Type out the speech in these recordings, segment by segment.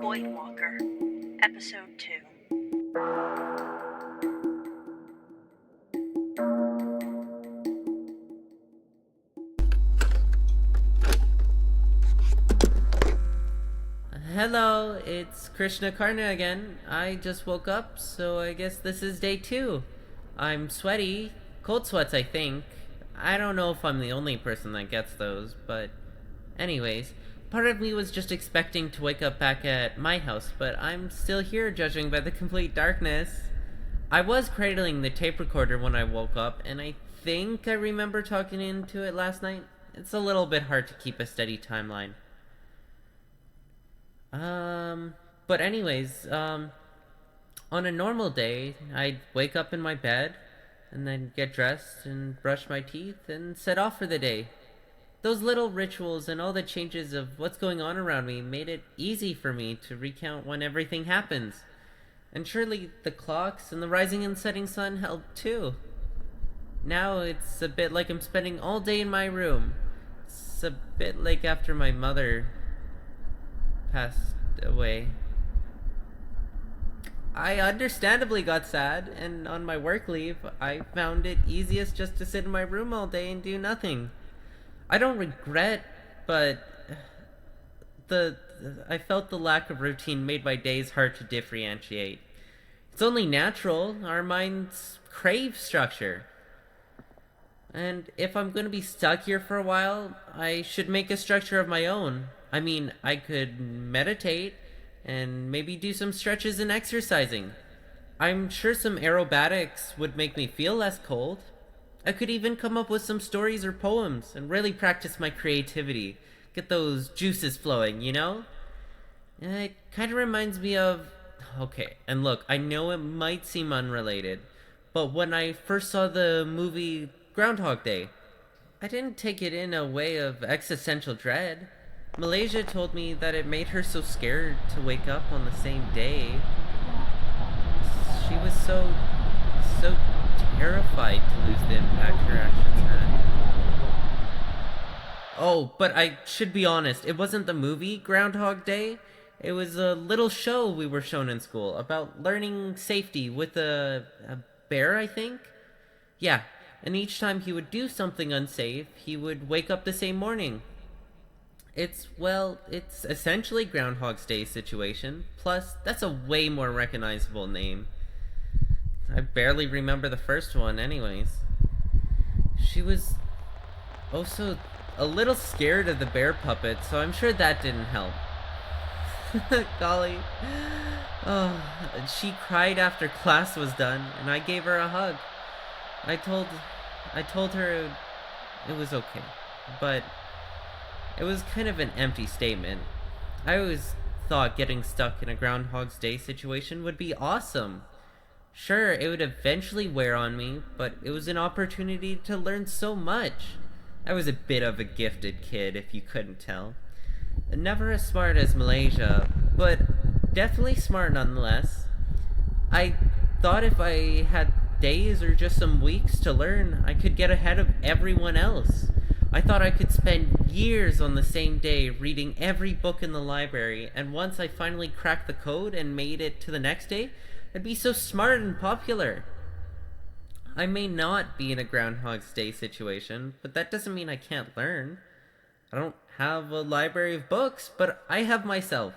Voidwalker, Episode 2. Hello, it's Krishna Karna again. I just woke up, so I guess this is day 2. I'm sweaty, cold sweats I think. I don't know if I'm the only person that gets those, but anyways, part of me was just expecting to wake up back at my house, but I'm still here judging by the complete darkness. I was cradling the tape recorder when I woke up, and I think I remember talking into it last night. It's a little bit hard to keep a steady timeline. But anyways, on a normal day, I'd wake up in my bed, and then get dressed and brush my teeth and set off for the day. Those little rituals and all the changes of what's going on around me made it easy for me to recount when everything happens. And surely the clocks and the rising and setting sun helped too. Now it's a bit like I'm spending all day in my room. It's a bit like after my mother passed away. I understandably got sad, and on my work leave, I found it easiest just to sit in my room all day and do nothing. I don't regret, but I felt the lack of routine made my days hard to differentiate. It's only natural. Our minds crave structure. And if I'm going to be stuck here for a while, I should make a structure of my own. I mean, I could meditate and maybe do some stretches and exercising. I'm sure some aerobatics would make me feel less cold. I could even come up with some stories or poems and really practice my creativity. Get those juices flowing, you know? And it kind of reminds me of... Okay, and look, I know it might seem unrelated, but when I first saw the movie Groundhog Day, I didn't take it in a way of existential dread. Malaysia told me that it made her so scared to wake up on the same day. She was so terrified to lose the impact her actions had. Oh, but I should be honest, it wasn't the movie Groundhog Day. It was a little show we were shown in school about learning safety with a bear, I think? Yeah, and each time he would do something unsafe, he would wake up the same morning. It's essentially Groundhog's Day situation. Plus, that's a way more recognizable name. I barely remember the first one anyways. She was also a little scared of the bear puppet, so I'm sure that didn't help. Golly. Oh, she cried after class was done, and I gave her a hug. I told her it was okay, but it was kind of an empty statement. I always thought getting stuck in a Groundhog's Day situation would be awesome. Sure, it would eventually wear on me, but it was an opportunity to learn so much. I was a bit of a gifted kid, if you couldn't tell. Never as smart as Malaysia, but definitely smart nonetheless. I thought if I had days or just some weeks to learn, I could get ahead of everyone else. I thought I could spend years on the same day reading every book in the library, and once I finally cracked the code and made it to the next day, I'd be so smart and popular. I may not be in a Groundhog's Day situation, but that doesn't mean I can't learn. I don't have a library of books, but I have myself.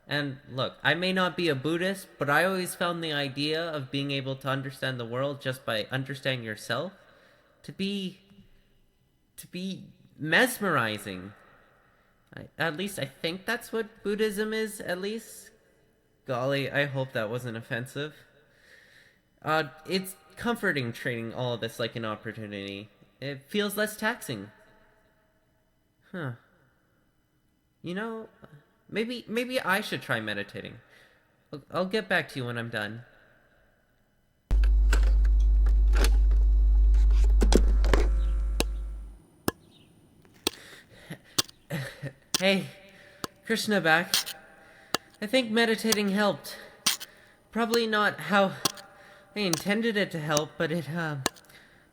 And look, I may not be a Buddhist, but I always found the idea of being able to understand the world just by understanding yourself to be mesmerizing. At least I think that's what Buddhism is, at least. Golly, I hope that wasn't offensive. It's comforting treating all of this like an opportunity. It feels less taxing. Huh. You know, maybe I should try meditating. I'll get back to you when I'm done. Hey, Krishna back. I think meditating helped. Probably not how I intended it to help, but it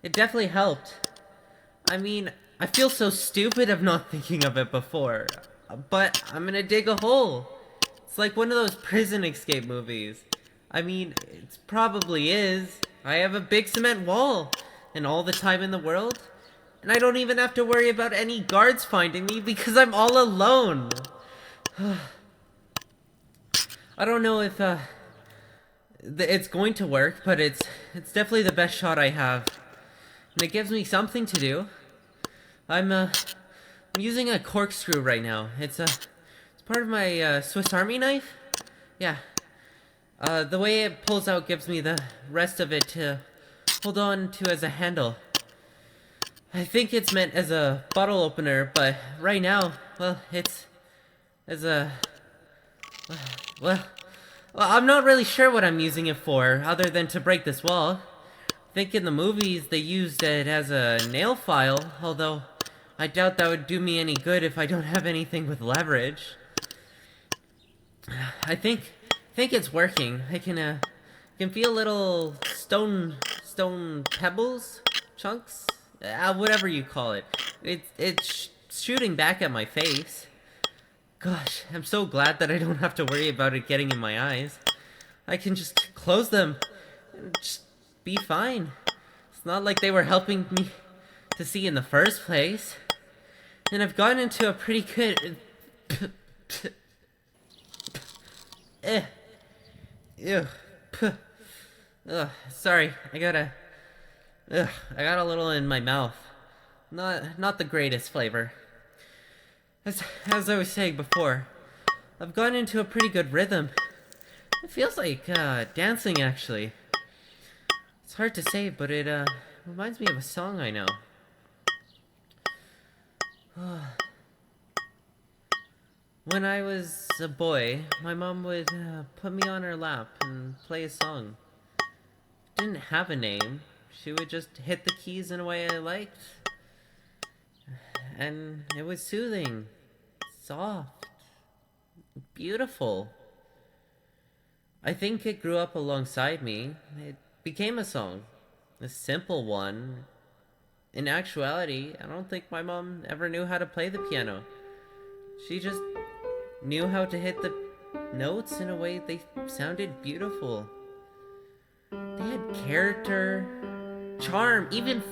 definitely helped. I mean, I feel so stupid of not thinking of it before. But I'm gonna dig a hole. It's like one of those prison escape movies. I mean, it probably is. I have a big cement wall and all the time in the world. And I don't even have to worry about any guards finding me because I'm all alone. I don't know if it's going to work, but it's definitely the best shot I have. And it gives me something to do. I'm using a corkscrew right now. It's part of my Swiss Army knife. Yeah. The way it pulls out gives me the rest of it to hold on to as a handle. I think it's meant as a bottle opener, but right now, well, it's as a well, I'm not really sure what I'm using it for, other than to break this wall. I think in the movies they used it as a nail file, although I doubt that would do me any good if I don't have anything with leverage. I think it's working. I can feel little stone pebbles, chunks, whatever you call it. It's shooting back at my face. Gosh, I'm so glad that I don't have to worry about it getting in my eyes. I can just close them and just be fine. It's not like they were helping me to see in the first place. And I've gotten into a pretty good... Sorry, I got a little in my mouth. Not the greatest flavor. As I was saying before, I've gotten into a pretty good rhythm. It feels like dancing, actually. It's hard to say, but it reminds me of a song I know. When I was a boy, my mom would put me on her lap and play a song. It didn't have a name. She would just hit the keys in a way I liked. And it was soothing, soft, beautiful. I think it grew up alongside me. It became a song, a simple one. In actuality, I don't think my mom ever knew how to play the piano. She just knew how to hit the notes in a way they sounded beautiful. They had character, charm, even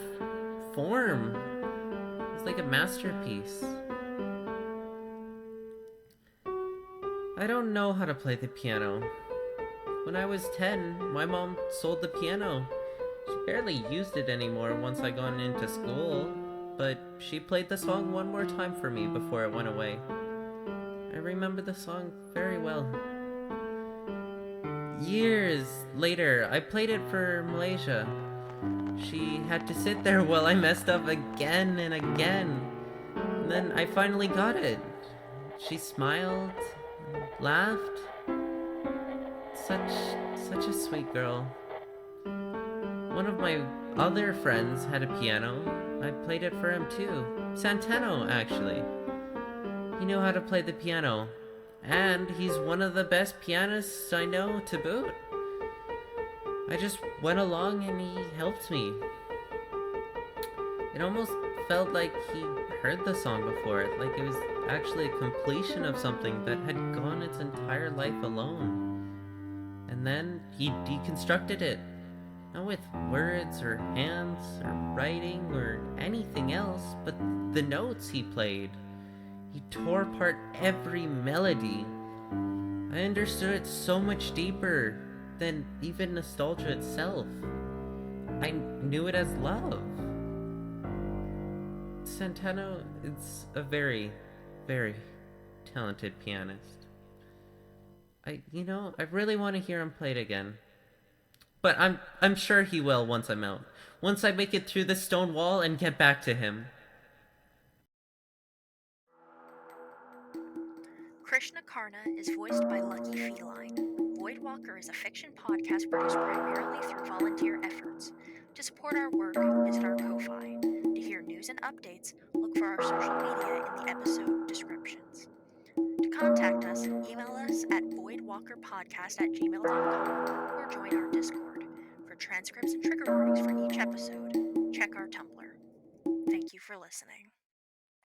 form. It was like a masterpiece. I don't know how to play the piano. When I was 10, my mom sold the piano. She barely used it anymore once I got into school, but she played the song one more time for me before it went away. I remember the song very well. Years later, I played it for Malaysia. She had to sit there while I messed up again and again. And then I finally got it. She smiled, laughed. Such a sweet girl. One of my other friends had a piano. I played it for him too. Santano, actually. He knew how to play the piano. And he's one of the best pianists I know to boot. I just went along and he helped me. It almost felt like he heard the song before, like it was actually a completion of something that had gone its entire life alone. And then he deconstructed it. Not with words or hands or writing or anything else, but the notes he played. He tore apart every melody. I understood it so much deeper than even nostalgia itself. I knew it as love. Santano is a very, very talented pianist. I really want to hear him play it again. But I'm sure he will once I'm out. Once I make it through this stone wall and get back to him. Krishna Karna is voiced by Lucky Feline. Voidwalker is a fiction podcast produced primarily through volunteer efforts. To support our work, visit our Ko-Fi. To hear news and updates, look for our social media in the episode descriptions. To contact us, email us at voidwalkerpodcast@gmail.com or join our Discord. For transcripts and trigger warnings for each episode, check our Tumblr. Thank you for listening.